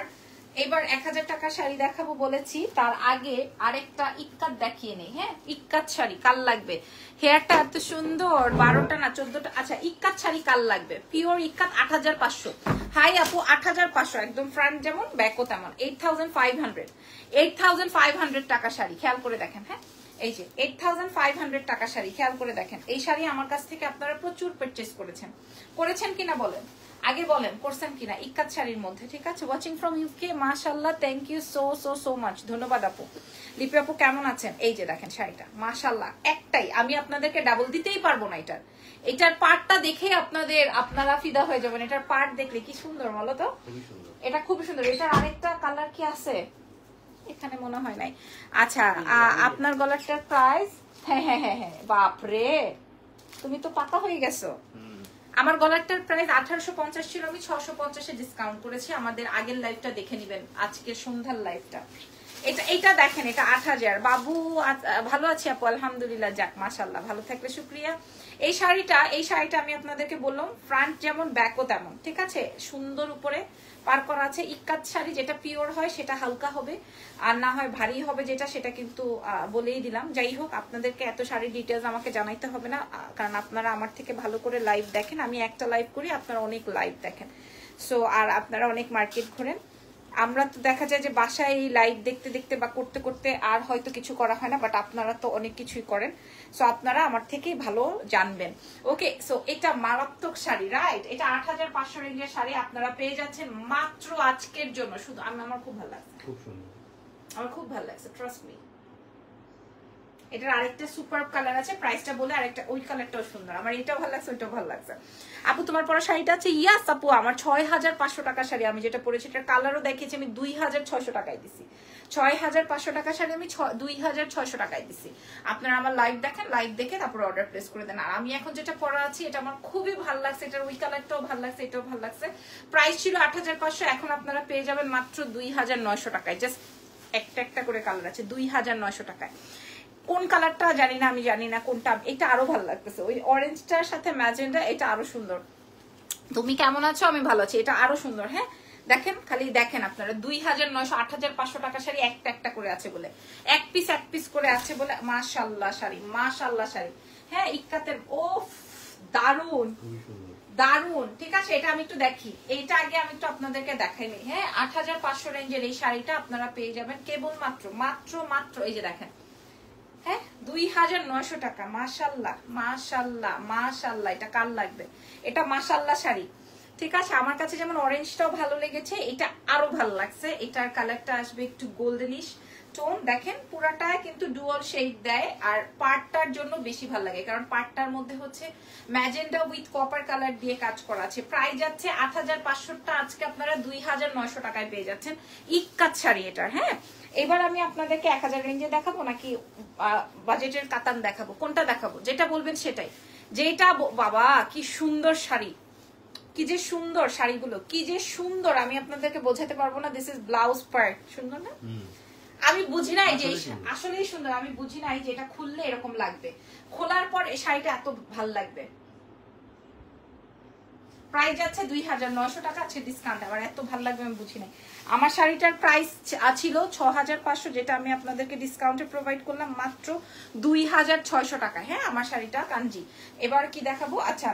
1000 টাকা শাড়ি দেখাবো বলেছি, তার আগে আরেকটা ইক্কাত দেখিয়ে নেই। হ্যাঁ ইক্কাত শাড়ি কাল লাগবে, হেয়ারটা এত সুন্দর, 12টা না 14টা। আচ্ছা ইক্কাত শাড়ি কাল লাগবে, পিওর ইক্কাত 8500। হাই আপু 8500, একদম ফ্রন্ট যেমন ব্যাকও তেমন। 8500 টাকা শাড়ি, খেয়াল করে দেখেন। হ্যাঁ এই যে 8500 টাকা শাড়ি, খেয়াল করে দেখেন। এই শাড়ি আমার কাছ থেকে আপনারা প্রচুর পারচেজ করেছেন কিনা বলেন, আগে বলেন করছেন কিনা ইক্কাত শাড়ির মধ্যে, ঠিক আছে। ওয়াচিং ফ্রম ইউকে, মাশাআল্লাহ, thank you so so so much, ধন্যবাদ আপু। লিপি আপু কেমন আছেন? এই যে দেখেন শাড়িটা, মাশাআল্লাহ, একটাই, আমি আপনাদেরকে ডাবল দিতেই পারবো না। এটার পার্টটা দেখে আপনারা ফিদা হয়ে যাবেন। এটার পার্ট দেখলে কি সুন্দর বলো তো, এটা খুবই সুন্দর। এটার আরেকটা কালার কি আছে এখানে মনে হয় নাই। আচ্ছা, আপনার গলারটার প্রাইস, হ্যাঁ হ্যাঁ হ্যাঁ হ্যাঁ, বাপরে তুমি তো পাতা হয়ে গেছো। আমার গলারটার প্রাইস 1850 ছিল, আমি 650-এ ডিসকাউন্ট করেছি। আমাদের আগের লাইভটা দেখে নেবেন, আজকের সন্ধ্যার লাইভটা। এটা দেখেন, এটা 8000। বাবু ভালো আছি আপু, আলহামদুলিল্লাহ, যাক মাশাআল্লাহ, ভালো থাকলে শুকরিয়া। এই শাড়িটা আমি আপনাদেরকে বললাম, ফ্রন্ট যেমন ব্যাকও তেমন, ঠিক আছে। সুন্দর উপরে পার করা আছে। ইক্কাত শাড়ি যেটা পিওর হয় সেটা হালকা হবে, আর না হয় ভারী হবে যেটা, সেটা কিন্তু বলেই দিলাম। যাই হোক, আপনাদেরকে এত শাড়ির ডিটেলস আমাকে জানাইতে হবে না, কারণ আপনারা আমার থেকে ভালো করে লাইভ দেখেন। আমি একটা লাইভ করি, আপনারা অনেক লাইভ দেখেন। সো আর আপনারা অনেক মার্কেট ঘোরেন। আমরা তো দেখা যায় যে বাসায় এই লাইভ দেখতে দেখতে বা করতে করতে আর হয়তো কিছু করা হয় না, বাট আপনারা তো অনেক কিছুই করেন। সো আপনারা আমার থেকেই ভালো জানবেন। ওকে, সো এটা মারাত্মক শাড়ি, রাইট? এটা 8500 রেঞ্জের শাড়ি আপনারা পেয়ে যাচ্ছেন মাত্র আজকের জন্য। শুধু আমার খুব ভালো লাগছে, খুব সুন্দর, আমার খুব ভালো লাগছে, ট্রাস্ট মি। এটার আরেকটা সুপার কালার আছে, প্রাইসটা বলে আরেকটা, ওই কালারটাও সুন্দর। আমার এটাও ভালো লাগছে, ওইটাও ভালো লাগছে। আপু তোমার পরা শাড়িটা আছে? ইয়াস আপু, আমার 6500 টাকা শাড়ি আমি যেটা পরেছি, এটার কালারও দেখিয়েছি আমি 2600 টাকায় দিছি। 6500 টাকা শাড়ি আমি 2600 টাকায় দিছি। আপনারা আমার লাইভ দেখেন, লাইভ দেখে তারপর অর্ডার প্লেস করে দেন। আর আমি এখন যেটা পরা আছি এটা আমার খুবই ভালো লাগছে, এটার ওই কালারটাও ভালো লাগছে, এটাও ভালো লাগছে। প্রাইস ছিল 8500, এখন আপনারা পেয়ে যাবেন মাত্র 2900 টাকায়। জাস্ট একটা করে কালার আছে 2900 টাকায়। কোন কালারটা জানি না, আমি জানি না কোনটা। এটা আরো ভালো লাগতেছে, ওই অরেঞ্জটার সাথে ম্যাজেন্ডা, এটা আরো সুন্দর। তুমি কেমন আছো? আমি ভালো আছি, এটা আরো সুন্দর। হ্যাঁ দেখেন, খালি দেখেন আপনারা, 2900 8500 টাকা শাড়ি একটা করে আছে বলে, এক পিস করে আছে বলে। মাশাআল্লাহ শাড়ি, মাশাআল্লাহ শাড়ি। হ্যাঁ ইক্কাতের, ও দারুন দারুন, ঠিক আছে। এটা আমি একটু দেখি, এইটা আগে আমি একটু আপনাদেরকে দেখাইনি। হ্যাঁ 8500 রেঞ্জের এই শাড়িটা আপনারা পেয়ে যাবেন কেবল মাত্র এই যে দেখেন, হ্যাঁ 2900 টাকা। মাশাআল্লাহ মাশাআল্লাহ মাশাআল্লাহ, এটা কার লাগবে? এটা মাশাআল্লাহ শাড়ি, ঠিক আছে। আমার কাছে যেমন অরেঞ্জটাও ভালো লেগেছে, এটা আরো ভালো লাগছে। এটার কালারটা আসবে একটু গোল্ডেনিশ টোন, দেখেন পুরাটা কিন্তু ডুয়াল শেড দেয়। আর পার্টটার জন্য বেশি ভালো লাগে, কারণ পার্টটার মধ্যে হচ্ছে ম্যাজেন্ডা উইথ কপার কালার দিয়ে কাজ করা আছে। প্রাইস যাচ্ছে 8500টা, আজকে আপনারা 2900 টাকায় পেয়ে যাচ্ছেন ইক্কাত শাড়ি এটার। হ্যাঁ এবার আমি আপনাদেরকে 1000 রেঞ্জে দেখাবো নাকি বাজেটের কাতান দেখাবো, কোনটা দেখাবো? যেটা বলবেন সেটাই। যেটা বাবা কি সুন্দর শাড়ি, কি যে সুন্দর শাড়িগুলো, কি যে সুন্দর, আমি আপনাদেরকে বোঝাতে পারবো না। দিস ইজ ব্লাউজ পার্ট, সুন্দর না? আমি বুঝি নাই যে আসলেই সুন্দর, আমি বুঝি নাই যে এটা খুললে এরকম লাগবে, খোলার পর এই শাড়িটা এত ভাল লাগবে। প্রাইস যাচ্ছে 2900 টাকা, আছে ডিসকাউন্ট, আবার এত ভালো লাগবে আমি বুঝি নাই। আমার শাড়িটার প্রাইস ছিল 6500, যেটা আমি আপনাদেরকে ডিসকাউন্টে প্রোভাইড করলাম মাত্র 2600 টাকা। হ্যাঁ আমার শাড়িটা কাঞ্জি। এবার কি দেখাবো? আচ্ছা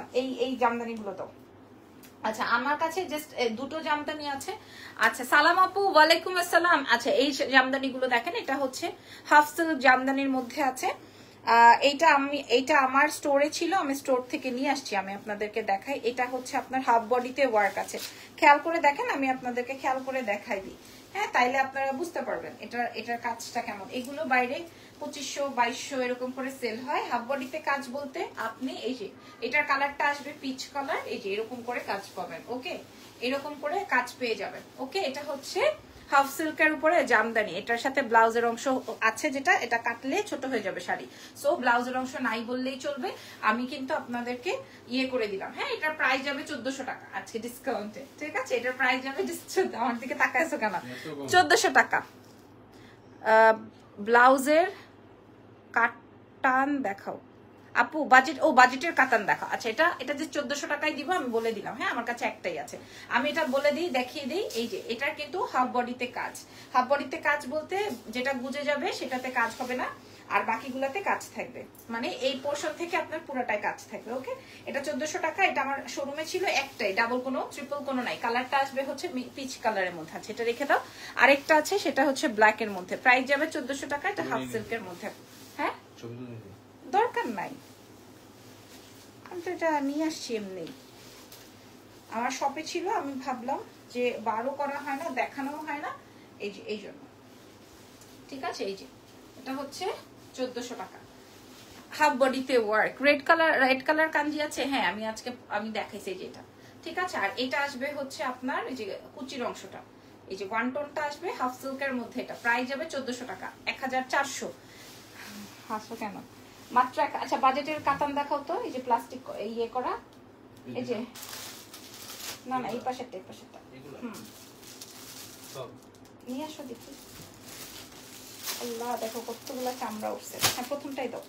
এই জামদানিগুলো তো, আচ্ছা আমার কাছে জাস্ট দুটো জামদানি আছে। আচ্ছা সালাম আপু, ওয়ালাইকুম আসসালাম। আচ্ছা এই জামদানিগুলো দেখেন, এটা হচ্ছে হাফ সিল্ক জামদানির মধ্যে আছে। এইটা আমার স্টোরে ছিল, আমি স্টোর থেকে নিয়ে আসছি, আমি আপনাদেরকে দেখাই। এটা হচ্ছে আপনার হাফ বডিতে ওয়ার্ক আছে, খেয়াল করে দেখেন, আমি আপনাদেরকে খেয়াল করে দেখাই দিই। হ্যাঁ তাইলে আপনারা বুঝতে পারবেন এটার কাজটা কেমন। এগুলো বাইরে 2500-2200 এরকম করে সেল হয়। হাফ বডিতে কাজ বলতে আপনি এই যে এটার কালারটা আসবে পিচ কালার, এই যে এরকম করে কাজ পাবেন। ওকে, এরকম করে কাজ পেয়ে যাবেন। ওকে, এটা হচ্ছে হাফ সিল্কের উপরে জামদানি, এটার সাথে ব্লাউজের অংশ আছে, যেটা এটা কাটলে ছোট হয়ে যাবে শাড়ি। সো ব্লাউজের অংশ নাই বললেই চলবে, আমি কিন্তু আপনাদেরকে ইয়ে করে দিলাম। হ্যাঁ এটার প্রাইস যাবে 1400 টাকা আজকে ডিসকাউন্টে, ঠিক আছে। এটার প্রাইস যাবে, আমার দিকে তাকাইছো কেন, 1400 টাকা। ব্লাউজের কাটান দেখাও আপু, বাজেটের কাতান দেখা। আচ্ছা এটা যে 1400 টাকায় দিব আমি বলে দিলাম। হ্যাঁ আমার কাছে একটাই আছে, আমি এটা বলে দিই, দেখিয়ে দিই। এই যে এটার কিন্তু হাফ বডিতে কাজ, হাফ বডিতে কাজ বলতে যেটা গুজে যাবে সেটাতে কাজ হবে না, আর বাকিগুলোতে কাজ থাকবে, মানে এই পোর্শন থেকে আপনার পুরোটাই কাজ থাকবে। ওকে, এটা 1400 টাকা। এটা আমার শোরুমে ছিল একটাই, ডাবল কোনো ট্রিপল কোনো নাই। কালারটা আসবে হচ্ছে পিচ কালারের মধ্যে আছে, এটা রেখে দাও। আরেকটা আছে সেটা হচ্ছে ব্ল্যাক এর মধ্যে, প্রাইস যাবে 1400 টাকা, এটা হাফ সিল্কের মধ্যে। হ্যাঁ ছবি তুলে নিতে। দরকার নাই, আমি তো এটা নিয়ে আসছি এমনি, আমার শপে ছিল, আমি ভাবলাম যে বারও করা হয় না, দেখানো হয় না, এই যে এই জন্য। ঠিক আছে, এই যে এটা হচ্ছে 1400 টাকা, হাফ বডিতে ওয়ার্ক, রেড কালার কাঞ্জি আছে, হ্যাঁ আমি আজকে আমি দেখাইছি যে এটা। ঠিক আছে, আর এটা আসবে হচ্ছে আপনার এই যে কুচির অংশটা, এই যে ওয়ান টোনটা আসবে হাফ সিল্কের মধ্যে, এটা প্রাইস যাবে 1400 টাকা, 1400। হাসো কেন, মাত্র আচ্ছা বাজেটের কাতান দেখাও তো, এই যে প্লাস্টিক ইয়ে করা, এই যে না না এই পাশেরটা, এই পাশেরটা সব নিয়ে আসো দেখি। আল্লাহ দেখো কতগুলো চামড়া উঠছে, হ্যাঁ প্রথমটাই দাও।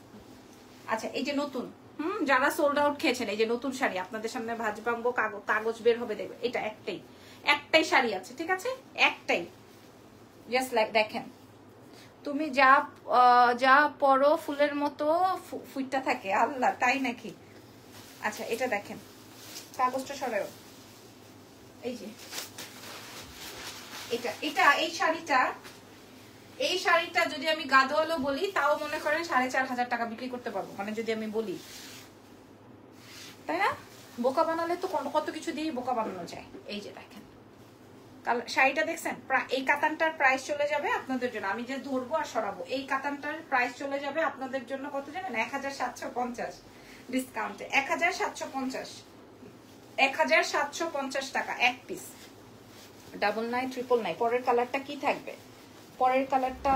আচ্ছা এই যে নতুন, যারা সোল্ড আউট খেয়েছেন, এই যে নতুন শাড়ি আপনাদের সামনে ভাজবাম্বো কাগজ বের হবে, দেখবে এটা একটাই শাড়ি আছে, ঠিক আছে, একটাই, জাস্ট লাইক দেখেন, তুমি যা পরো ফুলের মতো ফুটটা থাকে, আল্লাহ তাই নাকি। আচ্ছা এটা দেখেন, কাগজটা সরাও, এই যে এই শাড়িটা যদি আমি গাদোয়ালো বলি তাও মনে করেন 4500 টাকা বিক্রি করতে পারবো, মানে যদি আমি বলি, তাই না? বোকা বানালে তো কত কিছু দিয়ে বোকা বানানো যায়। এই যে দেখেন শাড়িটা দেখছেন, এই কাতানটার প্রাইস চলে যাবে আপনাদের জন্য, আমি যে ধরবো আর সরাবো, এই কাতানটার প্রাইস চলে যাবে আপনাদের জন্য কত জানেন? 1750 ডিসকাউন্টে, 1750 টাকা এক পিস, 9999। পরের কালারটা কি থাকবে? পরের কালারটা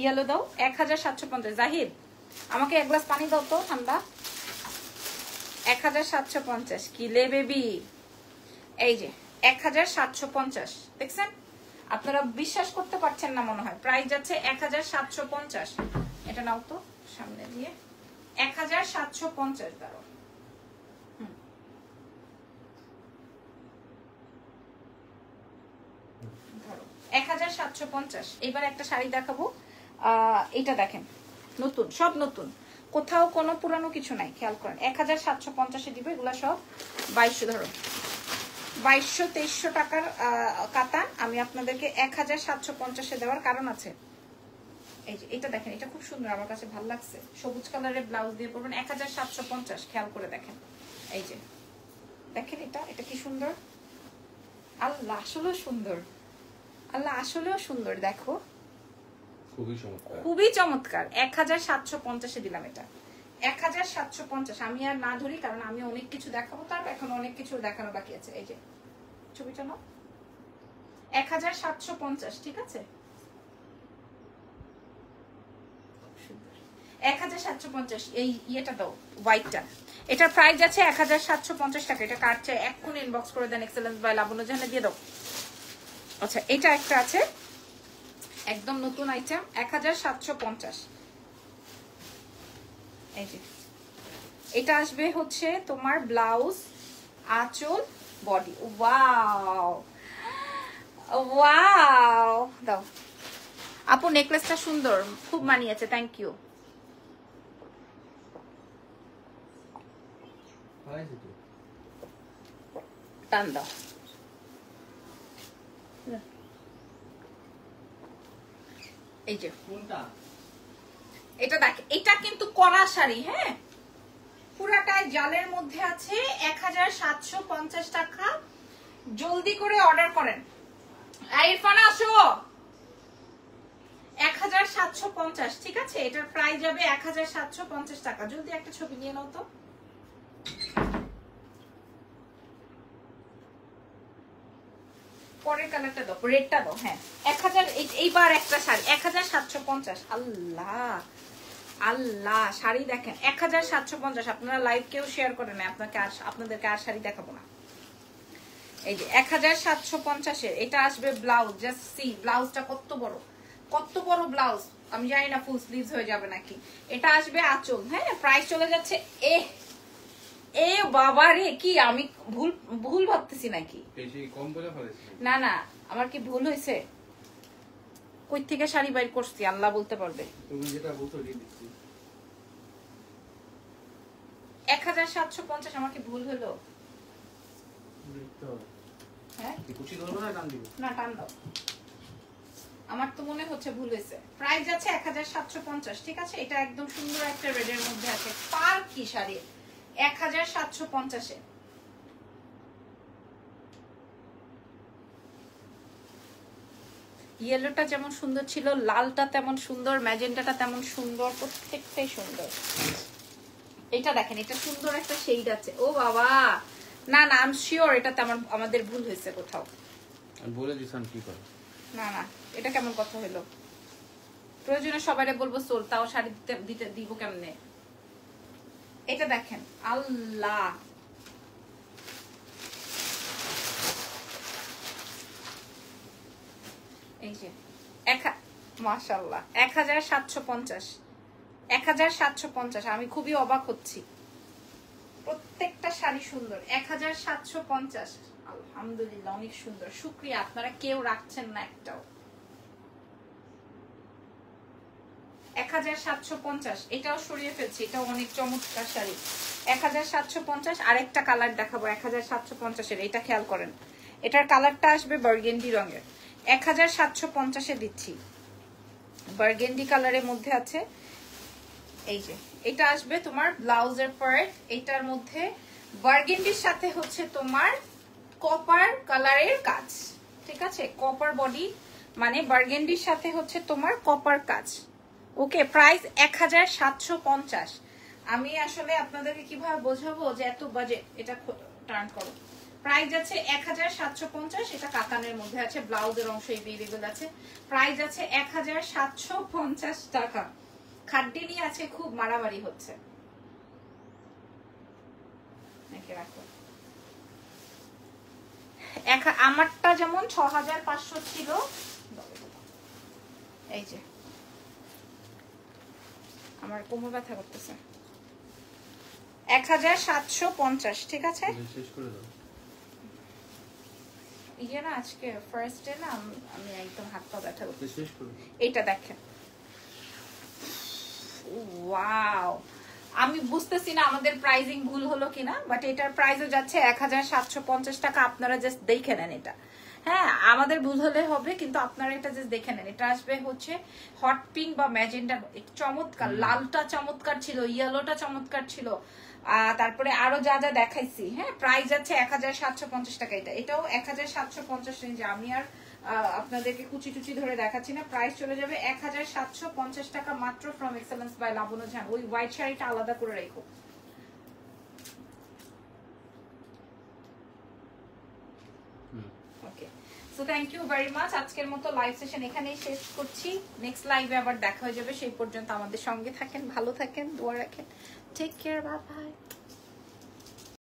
ইয়েলো দাও, 1750। জাহিদ আমাকে এক গ্লাস পানি দাও তো ঠান্ডা। 1750 কিলে বেবি, এই যে 1750, দেখছেন? আপনারা বিশ্বাস করতে পারছেন না মনে হয়, প্রাইস যাচ্ছে 1750। এটা নাও তো সামনে দিয়ে, 1750 দাঁড়ো, 1750। এবার একটা শাড়ি দেখাবো, এটা দেখেন, নতুন, সব নতুন, কোথাও কোনো পুরানো কিছু নাই, খেয়াল করেন। 1750 দিবে, এগুলা সব 2200, ধরো 2200-2300 টাকার কাতান, আমি আপনাদেরকে 1750 দেওয়ার কারণ আছে। এই যে এটা দেখেন, এটা খুব সুন্দর, আমার কাছে ভালো লাগছে, সবুজ কালারের ব্লাউজ দিয়ে পরবেন, 1750, খেয়াল করে দেখেন, এই যে দেখেন এটা কি সুন্দর, আল্লাহ আসলেও সুন্দর, আল্লাহ আসলেও সুন্দর, দেখো খুবই চমৎকার। 1750 দিলাম এটা, 1750। আমি আর না ধরি, কারণ আমি অনেক কিছু দেখাবো, তার এখন অনেক কিছু দেখানো বাকি আছে। এই যে ছবিটা নাও, 1750, ঠিক আছে, 1750। এই ইয়েটা দাও, হোয়াইটটা, এটার প্রাইস আছে 1750 টাকা। এটা কার চাই এখন ইনবক্স করে দেন, এক্সেলেন্স বাই লাবণ্য জাহানে দিয়ে দাও। আচ্ছা এটা একটা আছে, একদম নতুন আইটেম, 1750। এই যে এটা আসবে হচ্ছে তোমার ব্লাউজ, আঁচল, বডি। ওয়াও ওয়াও, দাও আপু, নেকলেসটা সুন্দর, খুব মানিয়েছে, থ্যাংক ইউ। টান দাও, এই যে এটা দেখ, এটা কিন্তু কড়া শাড়ি, হ্যাঁ পুরাটাই জালের মধ্যে আছে, 1750 টাকা। জলদি করে অর্ডার করেন, ইরফানা আসো, 1750, ঠিক আছে, এটার প্রাইস যাবে 1750 টাকা। জলদি একটা ছবি নিয়ে নাও তো। পরের কালারটা দাও, রেডটা দাও, হ্যাঁ 1000। এইবার একটা শাড়ি 1750, আল্লাহ আল্লাহ, শাড়ি দেখেন 1750। আপনারা লাইভ কেউ শেয়ার করেন না, আপনাদেরকে আর শাড়ি দেখাবো না। এই যে 1750-এর এটা আসবে ব্লাউজ, জাস্ট সি ব্লাউজটা কত বড় ব্লাউজ, আমি জানি না ফুল স্লিভস হয়ে যাবে নাকি। এটা আসবে আঁচল, হ্যাঁ প্রাইস চলে যাচ্ছে, এ বাবা রে, কি আমি ভুল ভাবতেছি নাকি? না না, আমার কি ভুল হয়েছে? কই থেকে শাড়ি বাইর করছি আল্লাহ বলতে পারবে। 1750 আমার কি ভুল হলো? হ্যাঁ না, টান দাও, আমার তো মনে হচ্ছে ভুল হয়েছে। প্রাইস আছে 1750, ঠিক আছে? এটা একদম সুন্দর একটা রেডের মধ্যে আছে। পার কি শাড়ি 1750 এ। ইয়েলোটা যেমন সুন্দর ছিল, লালটা তেমন সুন্দর, ম্যাজেন্টাটা তেমন সুন্দর, প্রত্যেকটাই সুন্দর। এটা দেখেন, এটা সুন্দর একটা শেড আছে। ও বাবা, না না, আই এম শিওর এটাতে আমাদের ভুল হয়েছে কোথাও। আমি বলে দিছিলাম কি করে। না না, এটা কেমন কথা হলো? প্রয়োজনে সবাইরে বলবো সোল, তাও শাড়ি দিতে দিব কেমনে? এটা দেখেন, আল্লাহ, এই যে মাশাআল্লাহ 1750, 1750। আমি খুবই অবাক হচ্ছি, প্রত্যেকটা শাড়ি সুন্দর। 1750, আলহামদুলিল্লাহ, অনেক সুন্দর। শুকরিয়া, আপনারা কেউ রাখছেন না একটাও। 1750, এটাও সরিয়ে ফেলছি, এটাও অনেক চমৎকার শাড়ি। 1750। আরেকটা কালার দেখাবো 1750 এর, এটা খেয়াল করেন, এটার কালারটা আসবে বার্গেন্ডি রঙের। 1750 এ দিচ্ছি, বার্গেন্ডি কালারের মধ্যে আছে। এই যে এটা আসবে তোমার ব্লাউজের পার্ট, এটার মধ্যে বার্গেন্ডির সাথে হচ্ছে তোমার কপার কালারের কাজ, ঠিক আছে? কপার বডি মানে বার্গেন্ডির সাথে হচ্ছে তোমার কপার কাজ। ওকে, প্রাইস 1750। আমি আসলে আপনাদেরকে কিভাবে বোঝাবো যে এত বাজেট। এটা টার্ন করো, প্রাইস আছে 1750। এটা কাতানের মধ্যে আছে, ব্লাউজের অংশ এভেলেবল আছে। প্রাইস আছে 1750 টাকা। খাদ্যি আছে, খুব মারামারি হচ্ছে। রাখো, আমারটা যেমন 6500 ছিল, এই যে আমার কোমর ব্যথা করতেছে। 1750, ঠিক আছে? শেষ করে দাও। ইয়ে না, আজকে ফার্স্ট ডে না, আমি একদম হাত পা ব্যথা করতেছে। শেষ করে দাও। এইটা দেখেন, ওয়াও, আমি বুঝতেছি না আমাদের প্রাইজিং ভুল হলো কিনা, বাট এটার প্রাইসও যাচ্ছে 1750 টাকা। আপনারা জাস্ট দেখে নেন এটা। হ্যাঁ, আমাদের ভুল হলে হবে, কিন্তু আপনারা এটা জাস্ট দেখে নেন। এটা আসবে হচ্ছে হট পিঙ্ক বা ম্যাজেন্টা, চমৎকার। লালটা চমৎকার ছিল, ইয়েলোটা চমৎকার ছিল, তারপরে আরো যা যা দেখাইছি। হ্যাঁ, প্রাইস আছে 1750 টাকা। এটাও 1750 রেঞ্জে। আমি আর আপনাদেরকে কুচি টুচি ধরে দেখাচ্ছি না, প্রাইস চলে যাবে 1750 টাকা মাত্র, from excellence by Labanya Jhan. ওই হোয়াইট শাড়িটা আলাদা করে রেখো। Okay, so thank you very much. আজকের মতো লাইভ সেশন এখানেই শেষ করছি। নেক্সট লাইভে আবার দেখা হয়ে যাবে। সেই পর্যন্ত আমাদের সঙ্গে থাকেন, ভালো থাকেন, দোয়া রাখেন। Take care, bye by.